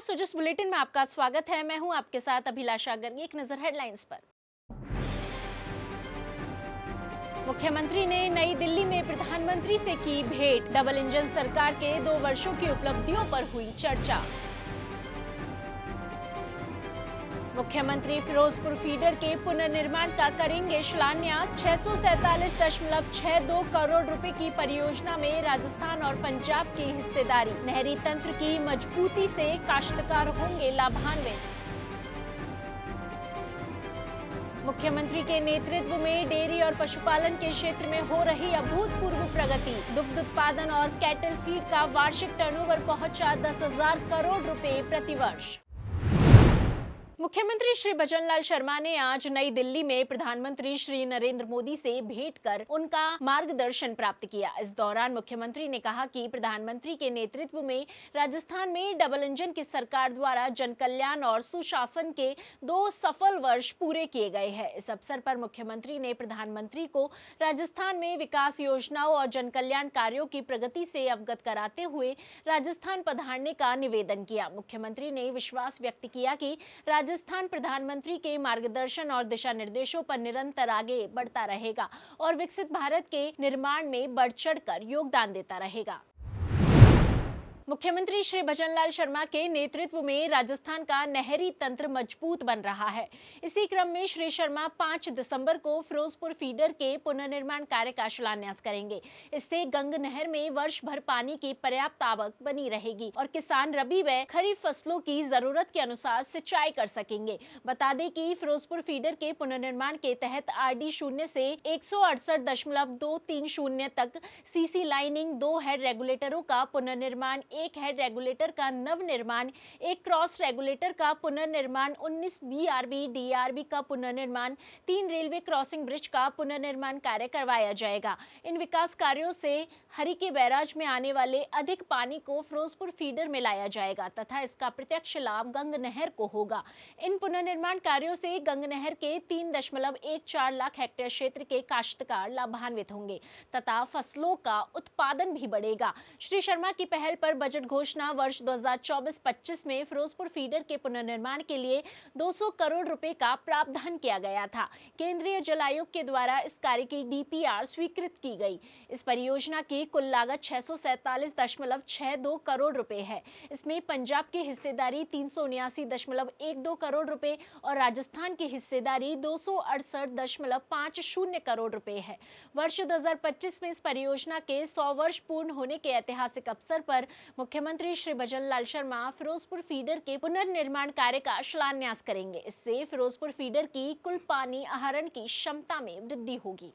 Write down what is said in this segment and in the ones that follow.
Sujas bulletin में आपका स्वागत है। मैं हूं आपके साथ अभिलाषा गर्ग। एक नजर हेडलाइंस पर। मुख्यमंत्री ने नई दिल्ली में प्रधानमंत्री से की भेंट। डबल इंजन सरकार के 2 वर्षों की उपलब्धियों पर हुई चर्चा। मुख्यमंत्री फिरोजपुर फीडर के पुनर्निर्माण का करेंगे शिलान्यास। 647.62 करोड़ रुपए की परियोजना में राजस्थान और पंजाब की हिस्सेदारी। नहरी तंत्र की मजबूती से काश्तकार होंगे लाभान्वित। मुख्यमंत्री के नेतृत्व में डेयरी और पशुपालन के क्षेत्र में हो रही अभूतपूर्व प्रगति। दुग्ध उत्पादन और कैटल फीड का वार्षिक टर्नओवर पहुंचा 10,000 करोड़ रुपए प्रतिवर्ष। मुख्यमंत्री श्री भजनलाल शर्मा ने आज नई दिल्ली में प्रधानमंत्री श्री नरेंद्र मोदी से भेंट कर उनका मार्गदर्शन प्राप्त किया। इस दौरान मुख्यमंत्री ने कहा कि प्रधानमंत्री के नेतृत्व में राजस्थान में डबल इंजन की सरकार द्वारा जन कल्याण और सुशासन के 2 सफल वर्ष पूरे किए गए हैं। इस अवसर पर मुख्यमंत्री ने प्रधानमंत्री को राजस्थान में विकास योजनाओं और जन कल्याण कार्यों की प्रगति से अवगत कराते हुए राजस्थान पधारने का निवेदन किया। मुख्यमंत्री ने विश्वास व्यक्त किया कि राजस्थान प्रधानमंत्री के मार्गदर्शन और दिशा निर्देशों पर निरंतर आगे बढ़ता रहेगा और विकसित भारत के निर्माण में बढ़ चढ़कर योगदान देता रहेगा। मुख्यमंत्री श्री भजनलाल शर्मा के नेतृत्व में राजस्थान का नहरी तंत्र मजबूत बन रहा है। इसी क्रम में श्री शर्मा 5 दिसंबर को फिरोजपुर फीडर के पुनर्निर्माण कार्य का शिलान्यास करेंगे। इससे गंग नहर में वर्ष भर पानी की पर्याप्त आवक बनी रहेगी और किसान रबी व खरीफ फसलों की जरूरत के अनुसार सिंचाई कर सकेंगे। बता दें कि फिरोजपुर फीडर के पुनर्निर्माण के तहत RD 0 से 168.230 तक CC लाइनिंग, 2 हेड रेगुलेटरों का पुनर्निर्माण, 1 हेड रेगुलेटर का नवनिर्माण, 1 क्रॉस रेगुलेटर का पुनर्निर्माण, 19 BRB DRB का पुनर्निर्माण, 3 रेलवे क्रॉसिंग ब्रिज का पुनर्निर्माण कार्य करवाया जाएगा। इन विकास कार्यों से हरिके बैराज में आने वाले अधिक पानी को फिरोजपुर फीडर में लाया जाएगा तथा इसका प्रत्यक्ष लाभ गंग नहर को होगा। इन पुनर्निर्माण कार्यों से गंग नहर के 3.14 लाख हेक्टेयर क्षेत्र के काश्तकार लाभान्वित होंगे तथा फसलों का उत्पादन भी बढ़ेगा। श्री शर्मा की पहल पर बजट घोषणा वर्ष 2024-25 में फिरोजपुर फीडर के पुनर्निर्माण के लिए 200 करोड़ रुपए का प्रावधान किया गया था। केंद्रीय जल आयोग के द्वारा इस कार्य की DPR स्वीकृत की गई। इस परियोजना की कुल लागत 647.62 करोड़ रुपए है। इसमें पंजाब की हिस्सेदारी 379.12 करोड़ रुपए और राजस्थान की हिस्सेदारी 268.50 करोड़ रुपए है। वर्ष 2025 में इस परियोजना के 100 वर्ष पूर्ण होने के ऐतिहासिक अवसर पर मुख्यमंत्री श्री भजनलाल शर्मा फिरोजपुर फीडर के पुनर्निर्माण कार्य का शिलान्यास करेंगे। इससे फिरोजपुर फीडर की कुल पानी आहरण की क्षमता में वृद्धि होगी।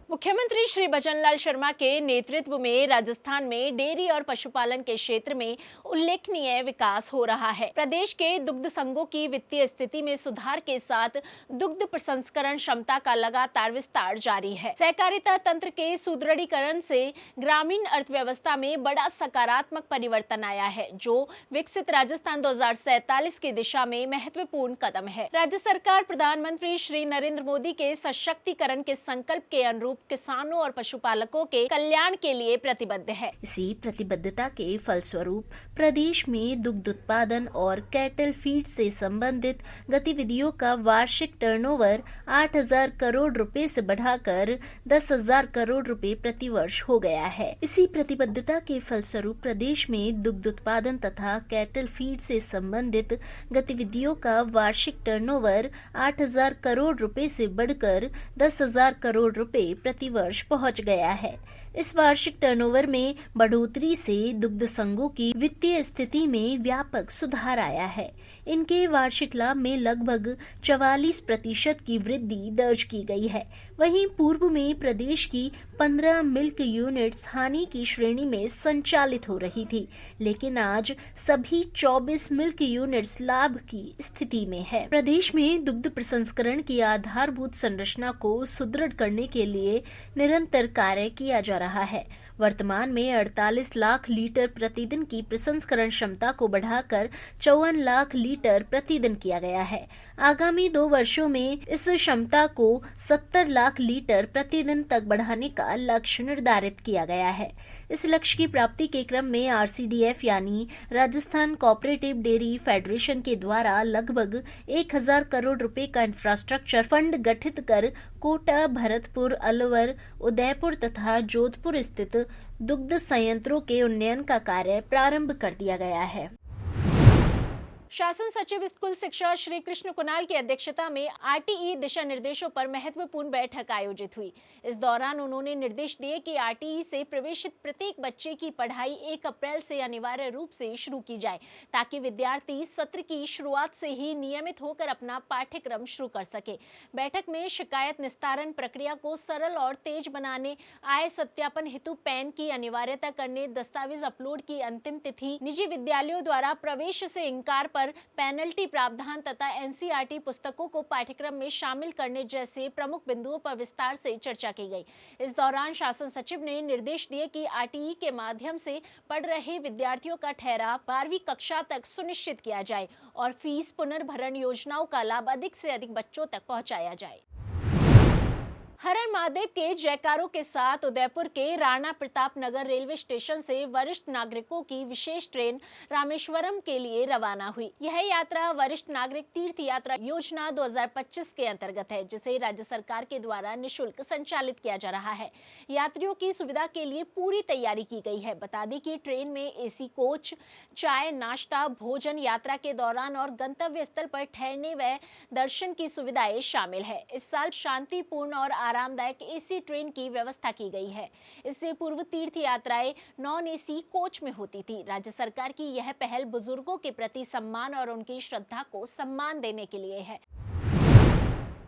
मुख्यमंत्री श्री भजनलाल शर्मा के नेतृत्व में राजस्थान में डेयरी और पशुपालन के क्षेत्र में उल्लेखनीय विकास हो रहा है। प्रदेश के दुग्ध संघों की वित्तीय स्थिति में सुधार के साथ दुग्ध प्रसंस्करण क्षमता का लगातार विस्तार जारी है। सहकारिता तंत्र के सुदृढ़ीकरण से ग्रामीण अर्थव्यवस्था में बड़ा सकारात्मक परिवर्तन आया है, जो विकसित राजस्थान 2047 की दिशा में महत्वपूर्ण कदम है। राज्य सरकार प्रधानमंत्री श्री नरेंद्र मोदी के सशक्तिकरण के संकल्प के अनुरूप किसानों और पशुपालकों के कल्याण के लिए प्रतिबद्ध है। इसी प्रतिबद्धता के फलस्वरूप प्रदेश में दुग्ध उत्पादन और कैटल फीड से संबंधित गतिविधियों का वार्षिक टर्नओवर 8,000 करोड़ रुपए से बढ़ाकर 10,000 करोड़ रुपए प्रतिवर्ष हो गया है। इसी प्रतिबद्धता के फलस्वरूप प्रदेश में दुग्ध उत्पादन तथा कैटल फीड से संबंधित गतिविधियों का वार्षिक टर्नओवर 8,000 करोड़ रुपए से बढ़कर 10,000 करोड़ रुपए प्रतिवर्ष पहुंच गया है। इस वार्षिक टर्नओवर में बढ़ोतरी से दुग्ध संघों की वित्तीय स्थिति में व्यापक सुधार आया है। इनके वार्षिक लाभ में लगभग 44% की वृद्धि दर्ज की गई है। वहीं पूर्व में प्रदेश की 15 मिल्क यूनिट्स हानि की श्रेणी में संचालित हो रही थी, लेकिन आज सभी 24 मिल्क यूनिट्स लाभ की स्थिति में है। प्रदेश में दुग्ध प्रसंस्करण की आधारभूत संरचना को सुदृढ़ करने के लिए निरंतर कार्य किया जा रहा है। वर्तमान में 48 लाख लीटर प्रतिदिन की प्रसंस्करण क्षमता को बढ़ाकर 54 लाख लीटर प्रतिदिन किया गया है। आगामी 2 वर्षों में इस क्षमता को 70 लाख लीटर प्रतिदिन तक बढ़ाने का लक्ष्य निर्धारित किया गया है। इस लक्ष्य की प्राप्ति के क्रम में आरसीडीएफ यानी राजस्थान कोऑपरेटिव डेयरी फेडरेशन के द्वारा लगभग 1000 करोड़ रुपए का इंफ्रास्ट्रक्चर फंड गठित कर कोटा, भरतपुर, अलवर, उदयपुर तथा जोधपुर स्थित दुग्ध संयंत्रों के उन्नयन का कार्य प्रारंभ कर दिया गया है। शासन सचिव स्कूल शिक्षा श्री कृष्ण कुणाल की अध्यक्षता में आरटीई दिशा निर्देशों पर महत्वपूर्ण बैठक आयोजित हुई। इस दौरान उन्होंने निर्देश दिए कि आरटीई से प्रवेशित प्रत्येक बच्चे की पढ़ाई 1 अप्रैल से अनिवार्य रूप से शुरू की जाए, ताकि विद्यार्थी सत्र की शुरुआत से ही नियमित होकर अपना पाठ्यक्रम शुरू कर सके। बैठक में शिकायत निस्तारण प्रक्रिया को सरल और तेज बनाने, आय सत्यापन हेतु पैन की अनिवार्यता करने, दस्तावेज अपलोड की अंतिम तिथि, निजी विद्यालयों द्वारा प्रवेश से इंकार पर पेनल्टी प्रावधान तथा एनसीईआरटी पुस्तकों को पाठ्यक्रम में शामिल करने जैसे प्रमुख बिंदुओं पर विस्तार से चर्चा की गई। इस दौरान शासन सचिव ने निर्देश दिए कि आरटीई के माध्यम से पढ़ रहे विद्यार्थियों का ठहराव 12वीं कक्षा तक सुनिश्चित किया जाए और फीस पुनर्भरण योजनाओं का लाभ अधिक से अधिक बच्चों तक पहुंचाया जाए। हर हर महादेव के जयकारों के साथ उदयपुर के राणा प्रताप नगर रेलवे स्टेशन से वरिष्ठ नागरिकों की विशेष ट्रेन रामेश्वरम के लिए रवाना हुई। यह यात्रा वरिष्ठ नागरिक तीर्थ यात्रा योजना 2025 के अंतर्गत है, जिसे राज्य सरकार के द्वारा निःशुल्क संचालित किया जा रहा है। यात्रियों की सुविधा के लिए पूरी तैयारी की गई है। बता दें कि ट्रेन में एसी कोच, चाय, नाश्ता, भोजन, यात्रा के दौरान और गंतव्य स्थल पर ठहरने व दर्शन की सुविधाएं शामिल है। इस साल शांतिपूर्ण और आरामदायक एसी ट्रेन की व्यवस्था की गई है। इससे पूर्व तीर्थ यात्राएं नॉन एसी कोच में होती थी। राज्य सरकार की यह पहल बुजुर्गों के प्रति सम्मान और उनकी श्रद्धा को सम्मान देने के लिए है।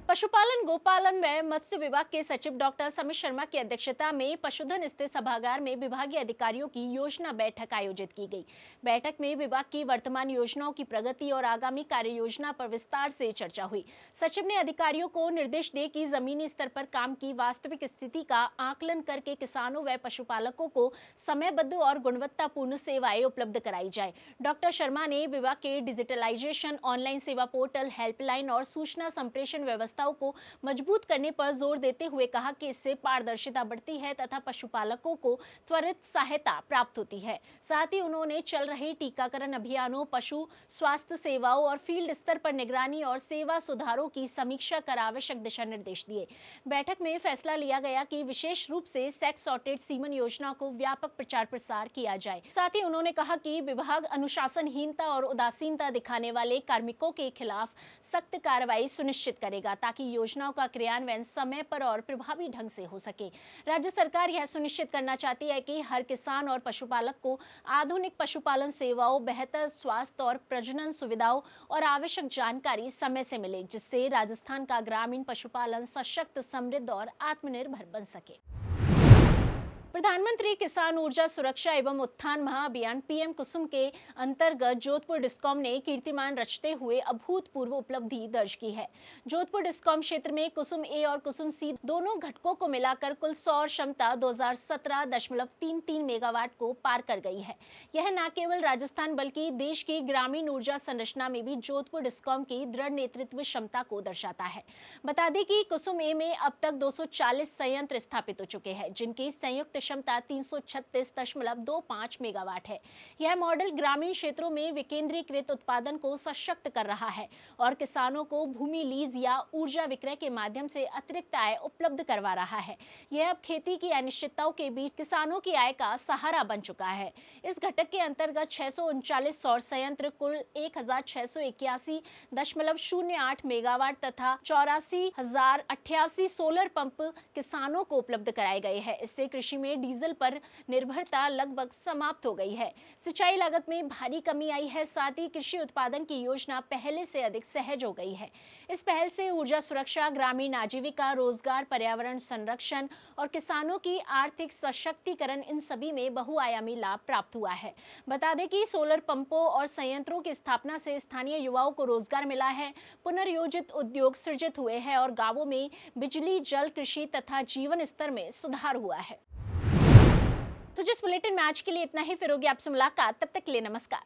पशुपालन, गोपालन व मत्स्य विभाग के सचिव डॉक्टर समित शर्मा की अध्यक्षता में पशुधन स्थित सभागार में विभागीय अधिकारियों की योजना बैठक आयोजित की गई। बैठक में विभाग की वर्तमान योजनाओं की प्रगति और आगामी कार्य योजना पर विस्तार से चर्चा हुई। सचिव ने अधिकारियों को निर्देश दिए कि जमीनी स्तर पर काम की वास्तविक स्थिति का आकलन करके किसानों व पशुपालकों को समयबद्ध और गुणवत्तापूर्ण सेवाएं उपलब्ध कराई जाए। डॉक्टर शर्मा ने विभाग के डिजिटलाइजेशन, ऑनलाइन सेवा पोर्टल, हेल्पलाइन और सूचना संप्रेषण व्यवस्था को मजबूत करने पर जोर देते हुए कहा कि इससे पारदर्शिता बढ़ती है तथा पशुपालकों को त्वरित सहायता प्राप्त होती है। साथ ही उन्होंने चल रहे टीकाकरण अभियानों, पशु स्वास्थ्य सेवाओं और फील्ड स्तर पर निगरानी और सेवा सुधारों की समीक्षा कर आवश्यक दिशा निर्देश दिए। बैठक में फैसला लिया गया कि विशेष रूप से सेक्स सॉर्टेड सीमन योजना को व्यापक प्रचार प्रसार किया जाए। साथ ही उन्होंने कहा कि विभाग अनुशासनहीनता और उदासीनता दिखाने वाले कार्मिकों के खिलाफ सख्त कार्रवाई सुनिश्चित करेगा, ताकि योजनाओं का क्रियान्वयन समय पर और प्रभावी ढंग से हो सके। राज्य सरकार यह सुनिश्चित करना चाहती है कि हर किसान और पशुपालक को आधुनिक पशुपालन सेवाओं, बेहतर स्वास्थ्य और प्रजनन सुविधाओं और आवश्यक जानकारी समय से मिले, जिससे राजस्थान का ग्रामीण पशुपालन सशक्त, समृद्ध और आत्मनिर्भर बन सके। प्रधानमंत्री किसान ऊर्जा सुरक्षा एवं उत्थान महाअभियान पीएम कुसुम के अंतर्गत जोधपुर डिस्कॉम ने कीर्तिमान रचते हुए अभूतपूर्व उपलब्धि दर्ज की है। जोधपुर डिस्कॉम क्षेत्र में कुसुम ए और कुसुम सी दोनों घटकों को मिलाकर कुल सौर क्षमता 2017.33 मेगावाट को पार कर गई है। यह न केवल राजस्थान बल्कि देश की ग्रामीण ऊर्जा संरचना में भी जोधपुर डिस्कॉम की दृढ़ नेतृत्व क्षमता को दर्शाता है। बता दें कि कुसुम ए में अब तक 240 संयंत्र स्थापित हो चुके हैं, जिनकी संयुक्त क्षमता 336.25 मेगावाट है। यह मॉडल ग्रामीण क्षेत्रों में विकेंद्रीकृत उत्पादन को सशक्त कर रहा है और किसानों को भूमि लीज या ऊर्जा विक्रय के माध्यम से अतिरिक्त आय उपलब्ध करवा रहा है। यह अब खेती की अनिश्चितताओं के बीच किसानों की आय का सहारा बन चुका है। इस घटक के अंतर्गत 639 सौर संयंत्र, कुल 1681.08 मेगावाट तथा 84,088 सोलर पंप किसानों को उपलब्ध कराए गए हैं। इससे कृषि में डीजल पर निर्भरता लगभग समाप्त हो गई है। सिंचाई लागत में भारी कमी आई है। साथ ही कृषि उत्पादन की योजना पहले से अधिक सहज हो गई है। इस पहल से ऊर्जा सुरक्षा, ग्रामीण आजीविका, रोजगार, पर्यावरण संरक्षण और किसानों की आर्थिक सशक्तिकरण, इन सभी में बहुआयामी लाभ प्राप्त हुआ है। बता दें कि सोलर पंपों और संयंत्रों की स्थापना से स्थानीय युवाओं को रोजगार मिला है, पुनर्योजित उद्योग सृजित हुए हैं और गांवों में बिजली, जल, कृषि तथा जीवन स्तर में सुधार हुआ है। तो जिस बुलेटिन में आज के लिए इतना ही, फिर होगी आपसे मुलाकात, तब तक के लिए नमस्कार।